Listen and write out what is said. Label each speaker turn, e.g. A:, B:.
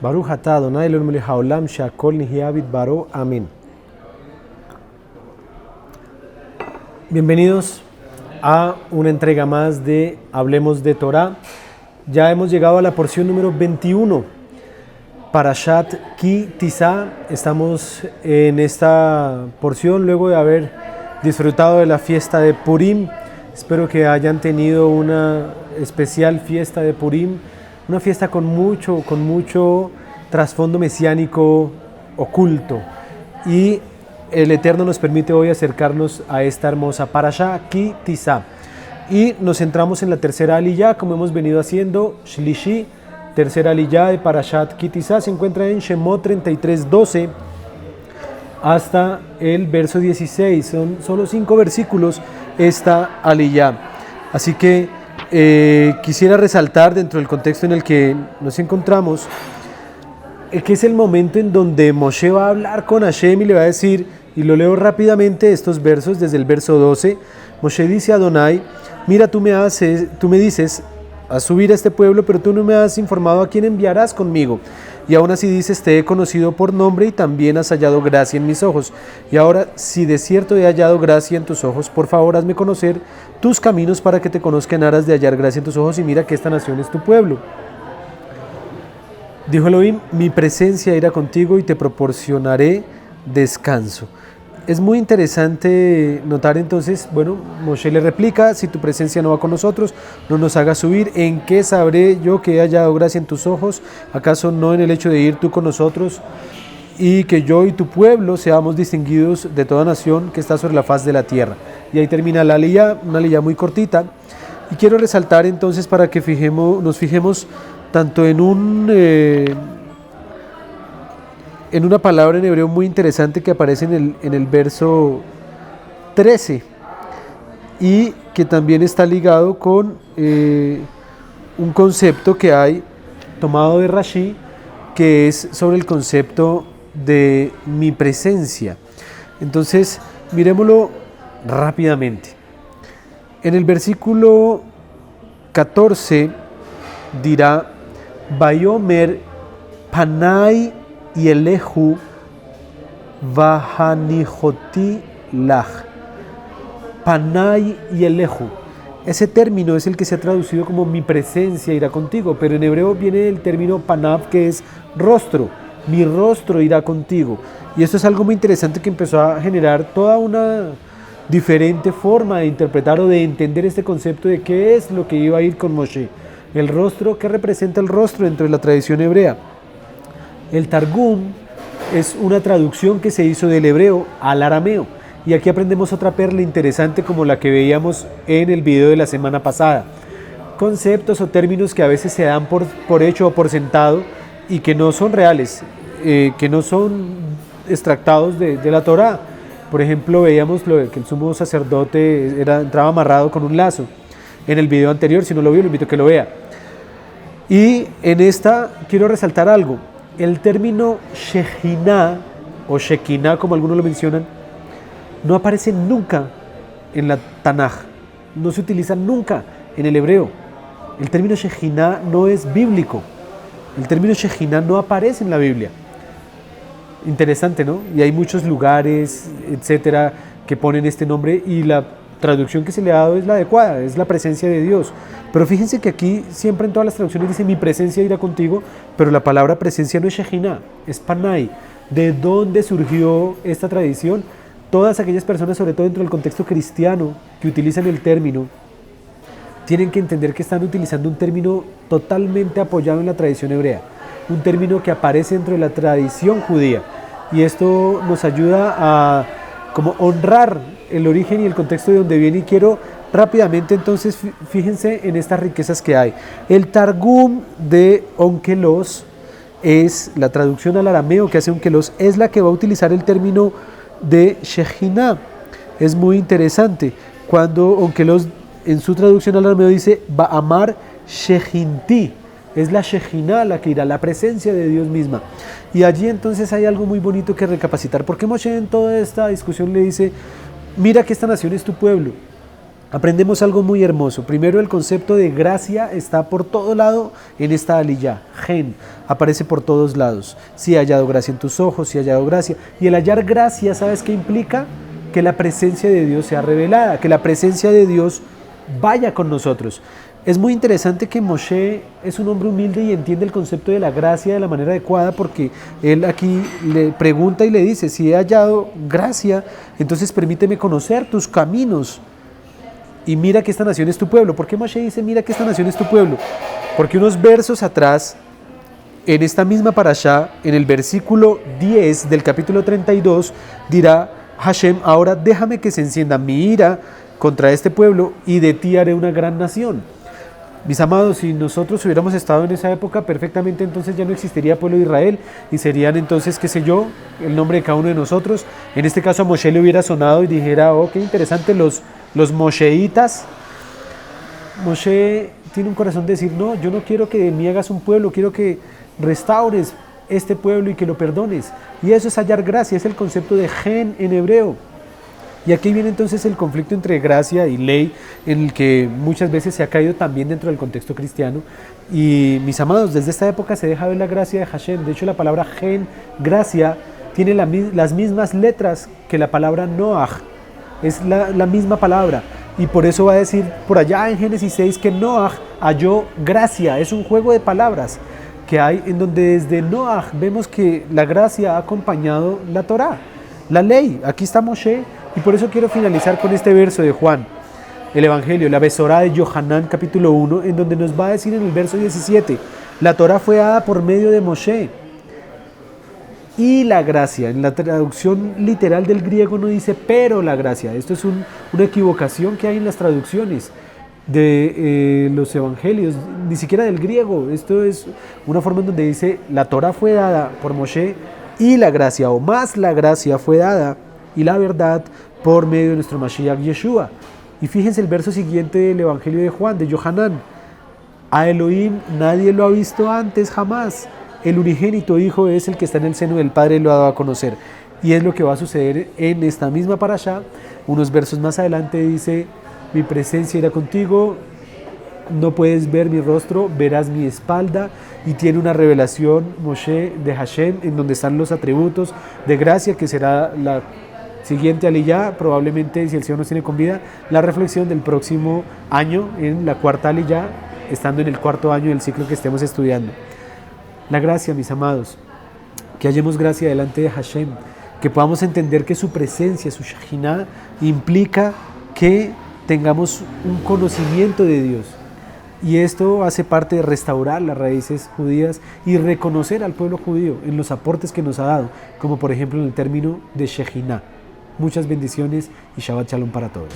A: Baruch atah Adonai Eloheinu melech haolam she'akol nihya bidbaro. Amén. Bienvenidos a una entrega más de Hablemos de Torah. Ya hemos llegado a la porción número 21, Parashat Ki Tisa. Estamos en esta porción luego de haber disfrutado de la fiesta de Purim. Espero que hayan tenido una especial fiesta de Purim, una fiesta con mucho trasfondo mesiánico oculto. Y el Eterno nos permite hoy acercarnos a esta hermosa Parashat Ki Tisa. Y nos centramos en la tercera aliyá, como hemos venido haciendo, Shlishi, tercera aliyá de Parashat Ki Tisa, se encuentra en Shemot 33:12 hasta el verso 16. Son solo 5 versículos esta aliyá. Así que quisiera resaltar dentro del contexto en el que nos encontramos, que es el momento en donde Moshe va a hablar con Hashem y le va a decir, y lo leo rápidamente estos versos desde el verso 12. Moshe dice a Adonai: mira, tú me dices a subir a este pueblo, pero tú no me has informado a quién enviarás conmigo. Y aún así dices, te he conocido por nombre y también has hallado gracia en mis ojos. Y ahora, si de cierto he hallado gracia en tus ojos, por favor hazme conocer tus caminos para que te conozca en aras de hallar gracia en tus ojos, y mira que esta nación es tu pueblo. Dijo Elohim: mi presencia irá contigo y te proporcionaré descanso. Es muy interesante notar entonces, bueno, Moshe le replica: si tu presencia no va con nosotros, no nos hagas subir. ¿En qué sabré yo que he hallado gracia en tus ojos? ¿Acaso no en el hecho de ir tú con nosotros y que yo y tu pueblo seamos distinguidos de toda nación que está sobre la faz de la tierra? Y ahí termina la aliyá, una aliyá muy cortita. Y quiero resaltar entonces para que nos fijemos tanto en una palabra en hebreo muy interesante que aparece en el verso 13 y que también está ligado con un concepto que hay tomado de Rashi, que es sobre el concepto de mi presencia. Entonces, miremoslo rápidamente. En el versículo 14 dirá: Vayomer Panai y Elehu Vahanijoti Lach. Panay y Elehu. Ese término es el que se ha traducido como mi presencia irá contigo, pero en hebreo viene el término panav, que es rostro. Mi rostro irá contigo. Y esto es algo muy interesante que empezó a generar toda una diferente forma de interpretar o de entender este concepto de qué es lo que iba a ir con Moshe. El rostro, ¿qué representa el rostro dentro de la tradición hebrea? El Targum es una traducción que se hizo del hebreo al arameo. Y aquí aprendemos otra perla interesante como la que veíamos en el video de la semana pasada. Conceptos o términos que a veces se dan por hecho o por sentado y que no son reales, que no son extractados de la Torá. Por ejemplo, veíamos que el sumo sacerdote entraba amarrado con un lazo. En el video anterior, si no lo vio, lo invito a que lo vea. Y en esta quiero resaltar algo. El término Shekinah o Shekinah, como algunos lo mencionan, no aparece nunca en la Tanaj, no se utiliza nunca en el hebreo. El término Shekinah no es bíblico, el término Shekinah no aparece en la Biblia. Interesante, ¿no? Y hay muchos lugares, etcétera, que ponen este nombre y la traducción que se le ha dado es la adecuada, es la presencia de Dios. Pero fíjense que aquí siempre en todas las traducciones dice mi presencia irá contigo, pero la palabra presencia no es Shekinah, es Panay. ¿De dónde surgió esta tradición? Todas aquellas personas, sobre todo dentro del contexto cristiano, que utilizan el término, tienen que entender que están utilizando un término totalmente apoyado en la tradición hebrea, un término que aparece dentro de la tradición judía. Y esto nos ayuda a como honrar el origen y el contexto de donde viene. Y quiero rápidamente entonces, fíjense en estas riquezas que hay. El Targum de Onkelos es la traducción al arameo que hace Onkelos, es la que va a utilizar el término de Shekinah. Es muy interesante cuando Onkelos en su traducción al arameo dice Ba'amar Shekinti, es la Shekinah la que irá, la presencia de Dios misma. Y allí entonces hay algo muy bonito que recapacitar. ¿Por qué Moshe en toda esta discusión le dice, mira que esta nación es tu pueblo? aprendemos algo muy hermoso. Primero, el concepto de gracia está por todo lado en esta aliyá. Gen aparece por todos lados. Si he hallado gracia en tus ojos, si he hallado gracia. Y el hallar gracia, ¿sabes qué implica? Que la presencia de Dios sea revelada, que la presencia de Dios vaya con nosotros. Es muy interesante que Moshe es un hombre humilde y entiende el concepto de la gracia de la manera adecuada, porque él aquí le pregunta y le dice: si he hallado gracia, entonces permíteme conocer tus caminos y mira que esta nación es tu pueblo. ¿Por qué Moshe dice mira que esta nación es tu pueblo? Porque unos versos atrás, en esta misma parashá, en el versículo 10 del capítulo 32, dirá Hashem: ahora déjame que se encienda mi ira contra este pueblo y de ti haré una gran nación. Mis amados, si nosotros hubiéramos estado en esa época, perfectamente entonces ya no existiría pueblo de Israel y serían entonces, qué sé yo, el nombre de cada uno de nosotros. En este caso a Moshe le hubiera sonado y dijera: oh, qué interesante, los mosheitas. Moshe tiene un corazón de decir: no, yo no quiero que de mí hagas un pueblo, quiero que restaures este pueblo y que lo perdones. Y eso es hallar gracia, es el concepto de gen en hebreo. Y aquí viene entonces el conflicto entre gracia y ley, en el que muchas veces se ha caído también dentro del contexto cristiano. Y mis amados, desde esta época se deja ver la gracia de Hashem. De hecho, la palabra gen, gracia, tiene las mismas letras que la palabra Noach. Es la misma palabra. Y por eso va a decir por allá en Génesis 6 que Noach halló gracia. Es un juego de palabras que hay en donde desde Noach vemos que la gracia ha acompañado la Torá, la ley. Aquí está Moshe. Y por eso quiero finalizar con este verso de Juan, el Evangelio, la Besorá de Yohanan, capítulo 1, en donde nos va a decir en el verso 17, la Torá fue dada por medio de Moshe. Y la gracia, en la traducción literal del griego no dice pero la gracia. Esto es una equivocación que hay en las traducciones de los evangelios, ni siquiera del griego. Esto es una forma en donde dice la Torá fue dada por Moshe y la gracia, o más la gracia fue dada y la verdad por medio de nuestro Mashiach Yeshua. Y fíjense el verso siguiente del Evangelio de Juan, de Yohanan: a Elohim nadie lo ha visto antes jamás, el unigénito Hijo es el que está en el seno del Padre y lo ha dado a conocer. Y es lo que va a suceder en esta misma parashá. Unos versos más adelante dice: mi presencia irá contigo, no puedes ver mi rostro, verás mi espalda. Y tiene una revelación Moshe de Hashem en donde están los atributos de gracia, que será la siguiente aliyá, probablemente, si el Señor nos tiene con vida, la reflexión del próximo año en la cuarta aliyá, estando en el cuarto año del ciclo que estemos estudiando. La gracia, mis amados, que hallemos gracia delante de Hashem, que podamos entender que su presencia, su Shejinah, implica que tengamos un conocimiento de Dios. Y esto hace parte de restaurar las raíces judías y reconocer al pueblo judío en los aportes que nos ha dado, como por ejemplo en el término de Shejinah. Muchas bendiciones y Shabbat Shalom para todos.